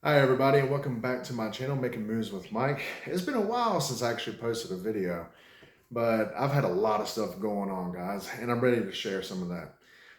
Hi everybody and welcome back to my channel Making Moves with Mike. It's been a while since I actually posted a video, but I've had a lot of stuff going on, guys, and I'm ready to share some of that.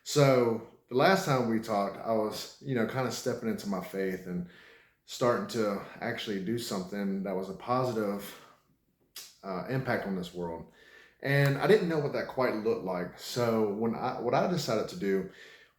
So the last time we talked, I was, kind of stepping into my faith and starting to actually do something that was a positive impact on this world. And I didn't know what that quite looked like. So what I decided to do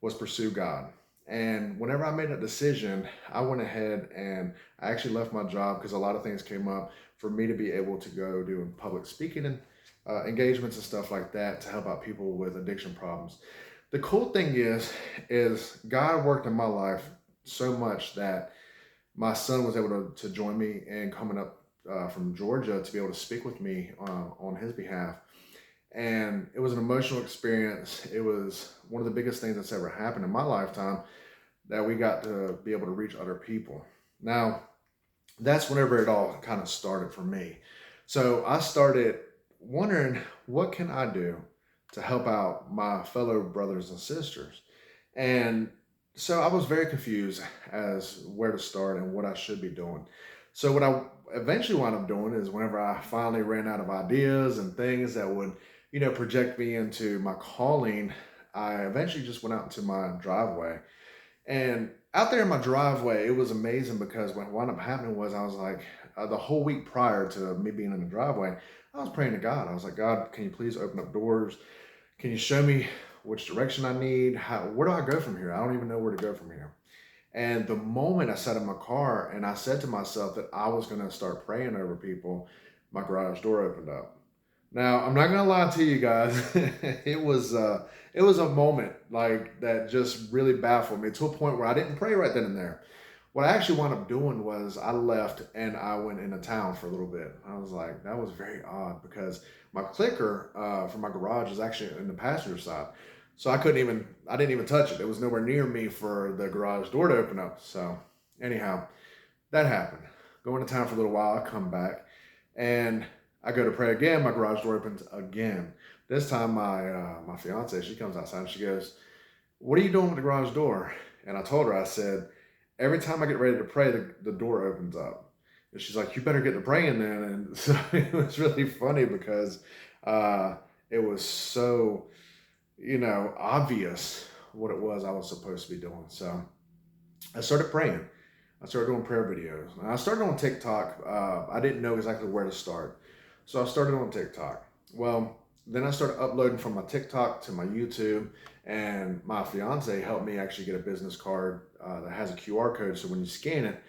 was pursue God. And whenever I made that decision, I went ahead and I actually left my job because a lot of things came up for me to be able to go do public speaking and engagements and stuff like that to help out people with addiction problems. The cool thing is God worked in my life so much that my son was able to join me and coming up from Georgia to be able to speak with me on his behalf. And it was an emotional experience. It was one of the biggest things that's ever happened in my lifetime that we got to be able to reach other people. Now, that's whenever it all kind of started for me. So I started wondering, what can I do to help out my fellow brothers and sisters? And so I was very confused as where to start and what I should be doing. So what I eventually wound up doing is whenever I finally ran out of ideas and things that would, project me into my calling, I eventually just went out into my driveway. And out there in my driveway, it was amazing because what wound up happening was I was like, the whole week prior to me being in the driveway, I was praying to God. I was like, God, can you please open up doors? Can you show me which direction I need? Where do I go from here? I don't even know where to go from here. And the moment I sat in my car and I said to myself that I was going to start praying over people, my garage door opened up. Now, I'm not gonna lie to you guys. It was a moment like that just really baffled me to a point where I didn't pray right then and there. What I actually wound up doing was I left and I went into town for a little bit. I was like, that was very odd because my clicker for my garage is actually in the passenger side. So I didn't even touch it. It was nowhere near me for the garage door to open up. So anyhow, that happened. Go into town for a little while, I come back and I go to pray again. My garage door opens again. This time, my fiance, she comes outside and she goes, "What are you doing with the garage door?" And I told her, I said, "Every time I get ready to pray, the door opens up." And she's like, "You better get to praying then." And so it was really funny because uh, it was so, obvious what it was I was supposed to be doing. So I started praying. I started doing prayer videos. And I started on TikTok. I didn't know exactly where to start. So I started on TikTok. Well, then I started uploading from my TikTok to my YouTube, and my fiance helped me actually get a business card that has a QR code. So when you scan it,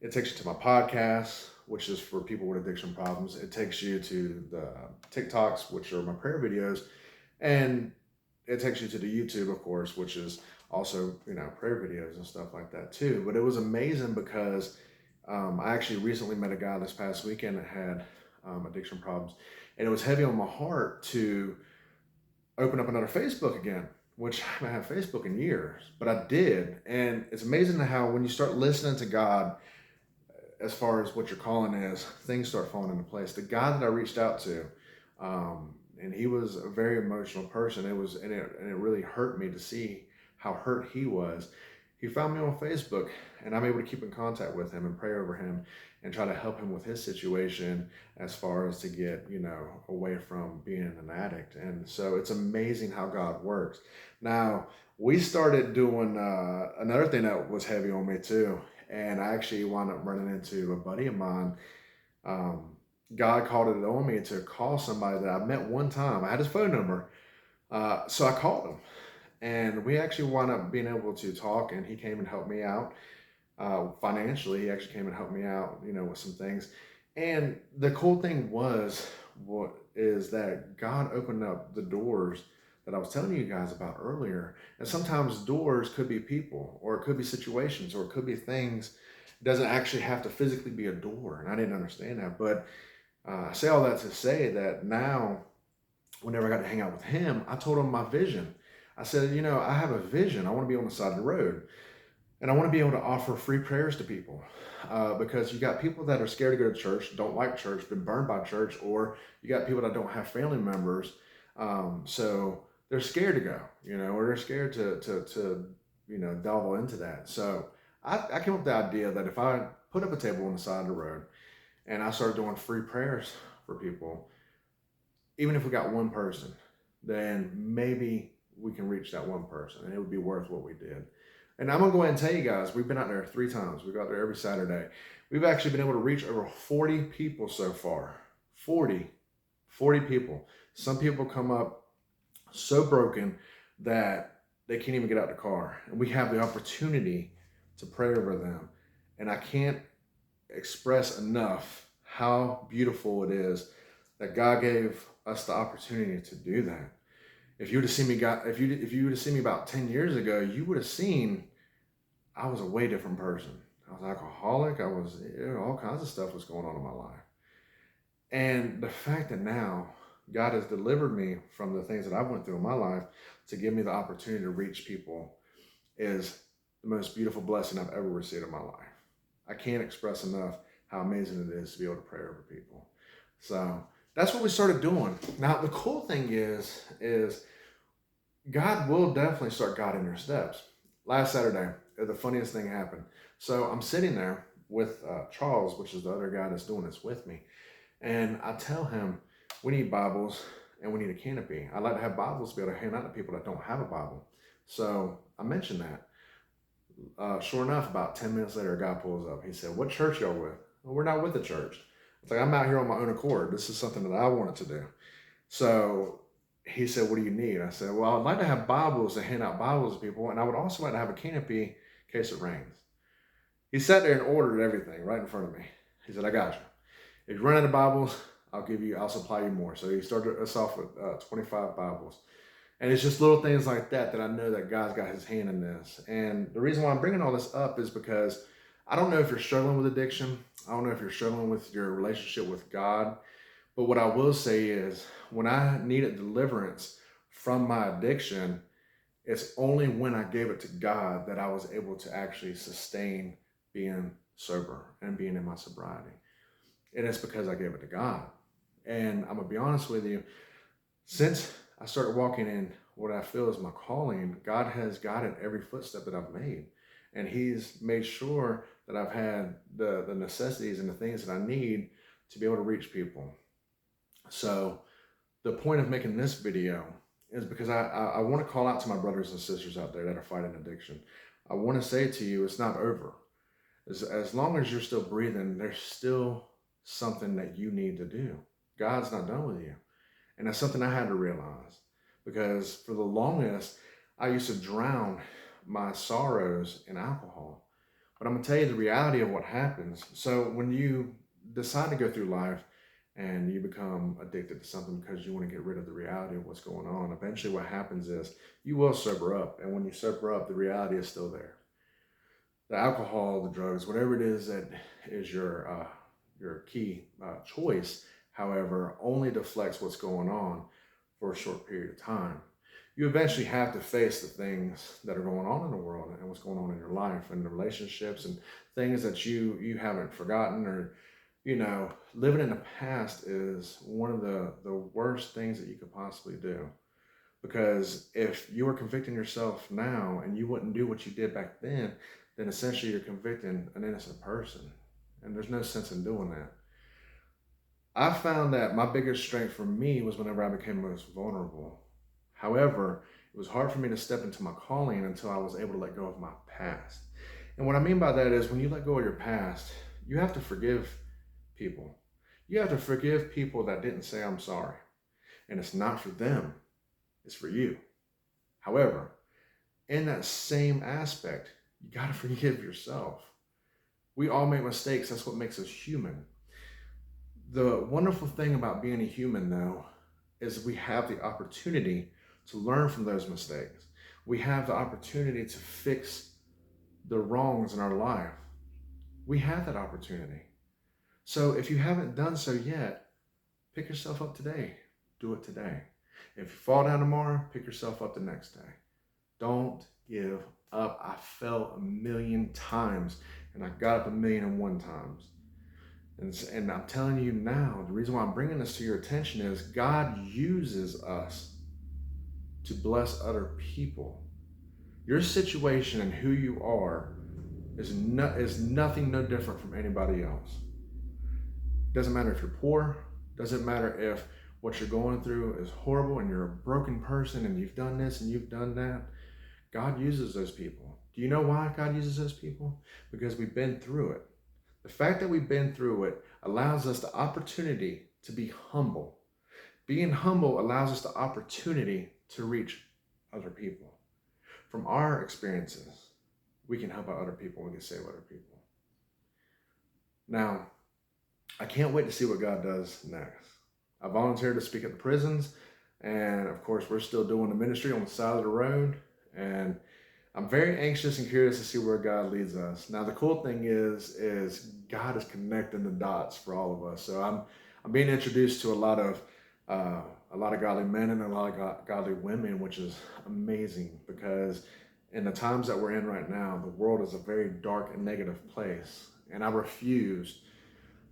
it takes you to my podcast, which is for people with addiction problems. It takes you to the TikToks, which are my prayer videos, and it takes you to the YouTube, of course, which is also, prayer videos and stuff like that too. But it was amazing because I actually recently met a guy this past weekend that had addiction problems, and it was heavy on my heart to open up another Facebook again, which I haven't had Facebook in years, but I did. And it's amazing how when you start listening to God, as far as what your calling is, things start falling into place. The guy that I reached out to, and he was a very emotional person. It really hurt me to see how hurt he was. He found me on Facebook, and I'm able to keep in contact with him and pray over him and try to help him with his situation as far as to get, away from being an addict. And so it's amazing how God works. Now, we started doing another thing that was heavy on me too, and I actually wound up running into a buddy of mine. Um, God called it on me to call somebody that I met one time. I had his phone number, so I called him, and we actually wound up being able to talk. And he came and helped me out financially. He actually came and helped me out, with some things. And the cool thing was, what is that God opened up the doors that I was telling you guys about earlier. And sometimes doors could be people, or it could be situations, or it could be things. It doesn't actually have to physically be a door. And I didn't understand that. But I say all that to say that now, whenever I got to hang out with him, I told him my vision. I said, I have a vision. I want to be on the side of the road. And I want to be able to offer free prayers to people because you got people that are scared to go to church, don't like church, been burned by church, or you got people that don't have family members. So they're scared to go, or they're scared to delve into that. So I came up with the idea that if I put up a table on the side of the road and I started doing free prayers for people, even if we got one person, then maybe we can reach that one person and it would be worth what we did. And I'm gonna go ahead and tell you guys, we've been out there 3 times. We go out there every Saturday. We've actually been able to reach over 40 people so far. 40 people. Some people come up so broken that they can't even get out the car. And we have the opportunity to pray over them. And I can't express enough how beautiful it is that God gave us the opportunity to do that. If you would have seen me, if you would have seen me about 10 years ago, you would have seen I was a way different person. I was alcoholic. I was, all kinds of stuff was going on in my life. And the fact that now God has delivered me from the things that I went through in my life to give me the opportunity to reach people is the most beautiful blessing I've ever received in my life. I can't express enough how amazing it is to be able to pray over people. So that's what we started doing. Now, the cool thing is God will definitely start guiding your steps. Last Saturday, the funniest thing happened. So I'm sitting there with Charles, which is the other guy that's doing this with me. And I tell him, we need Bibles and we need a canopy. I'd like to have Bibles to be able to hand out to people that don't have a Bible. So I mentioned that. Sure enough, about 10 minutes later, a guy pulls up. He said, "What church y'all with?" "Well, we're not with a church." It's like, "I'm out here on my own accord. This is something that I wanted to do." So he said, "What do you need?" I said, "Well, I'd like to have Bibles to hand out Bibles to people, and I would also like to have a canopy in case it rains." He sat there and ordered everything right in front of me. He said, "I got you. If you run out of Bibles, I'll supply you more." So he started us off with 25 Bibles. And it's just little things like that that I know that God's got his hand in this. And the reason why I'm bringing all this up is because I don't know if you're struggling with addiction. I don't know if you're struggling with your relationship with God. But what I will say is when I needed deliverance from my addiction, it's only when I gave it to God that I was able to actually sustain being sober and being in my sobriety. And it's because I gave it to God. And I'm going to be honest with you, since I started walking in what I feel is my calling, God has guided every footstep that I've made. And he's made sure that I've had the necessities and the things that I need to be able to reach people. So the point of making this video is because I want to call out to my brothers and sisters out there that are fighting addiction. I want to say to you, it's not over. As long as you're still breathing, there's still something that you need to do. God's not done with you. And that's something I had to realize, because for the longest, I used to drown my sorrows in alcohol. But I'm going to tell you the reality of what happens. So when you decide to go through life and you become addicted to something because you want to get rid of the reality of what's going on, eventually what happens is you will sober up. And when you sober up, the reality is still there. The alcohol, the drugs, whatever it is that is your key choice, however, only deflects what's going on for a short period of time. You eventually have to face the things that are going on in the world and what's going on in your life and the relationships and things that you haven't forgotten, or, living in the past is one of the worst things that you could possibly do. Because if you were convicting yourself now and you wouldn't do what you did back then essentially you're convicting an innocent person. And there's no sense in doing that. I found that my biggest strength for me was whenever I became most vulnerable. However, it was hard for me to step into my calling until I was able to let go of my past. And what I mean by that is when you let go of your past, you have to forgive people. You have to forgive people that didn't say I'm sorry. And it's not for them, it's for you. However, in that same aspect, you got to forgive yourself. We all make mistakes. That's what makes us human. The wonderful thing about being a human, though, is we have the opportunity to learn from those mistakes. We have the opportunity to fix the wrongs in our life. We have that opportunity. So if you haven't done so yet, pick yourself up today. Do it today. If you fall down tomorrow, pick yourself up the next day. Don't give up. I fell 1,000,000 times and I got up 1,000,001 times. And I'm telling you now, the reason why I'm bringing this to your attention is God uses us to bless other people. Your situation and who you are is nothing no different from anybody else. Doesn't matter if you're poor, doesn't matter if what you're going through is horrible and you're a broken person and you've done this and you've done that. God uses those people. Do you know why God uses those people? Because we've been through it. The fact that we've been through it allows us the opportunity to be humble. Being humble allows us the opportunity to reach other people. From our experiences, we can help out other people, we can save other people. Now, I can't wait to see what God does next. I volunteered to speak at the prisons, and of course, we're still doing the ministry on the side of the road, and I'm very anxious and curious to see where God leads us. Now, the cool thing is God is connecting the dots for all of us. So I'm being introduced to a lot of godly men and a lot of godly women, which is amazing, because in the times that we're in right now, the world is a very dark and negative place, and I refuse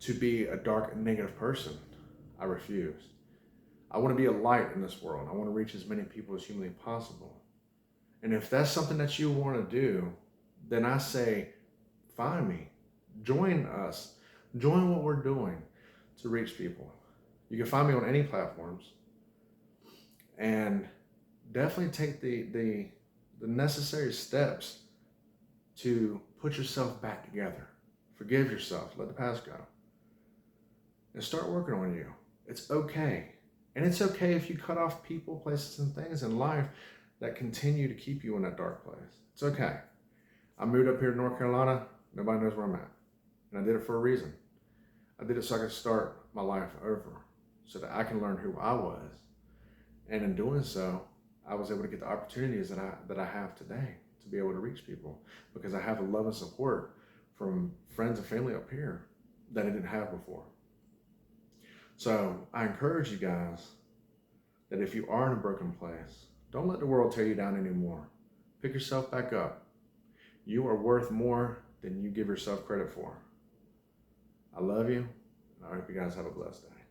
to be a dark and negative person. I refuse. I want to be a light in this world. I want to reach as many people as humanly possible. And if that's something that you want to do, then I say, find me, join us, join what we're doing to reach people. You can find me on any platforms, and definitely take the necessary steps to put yourself back together. Forgive yourself, let the past go, and start working on you. It's okay. And it's okay if you cut off people, places, and things in life that continue to keep you in that dark place. It's okay. I moved up here to North Carolina. Nobody knows where I'm at. And I did it for a reason. I did it so I could start my life over, so that I can learn who I was. And in doing so, I was able to get the opportunities that I have today to be able to reach people, because I have a love and support from friends and family up here that I didn't have before. So I encourage you guys that if you are in a broken place, don't let the world tear you down anymore. Pick yourself back up. You are worth more than you give yourself credit for. I love you, and I hope you guys have a blessed day.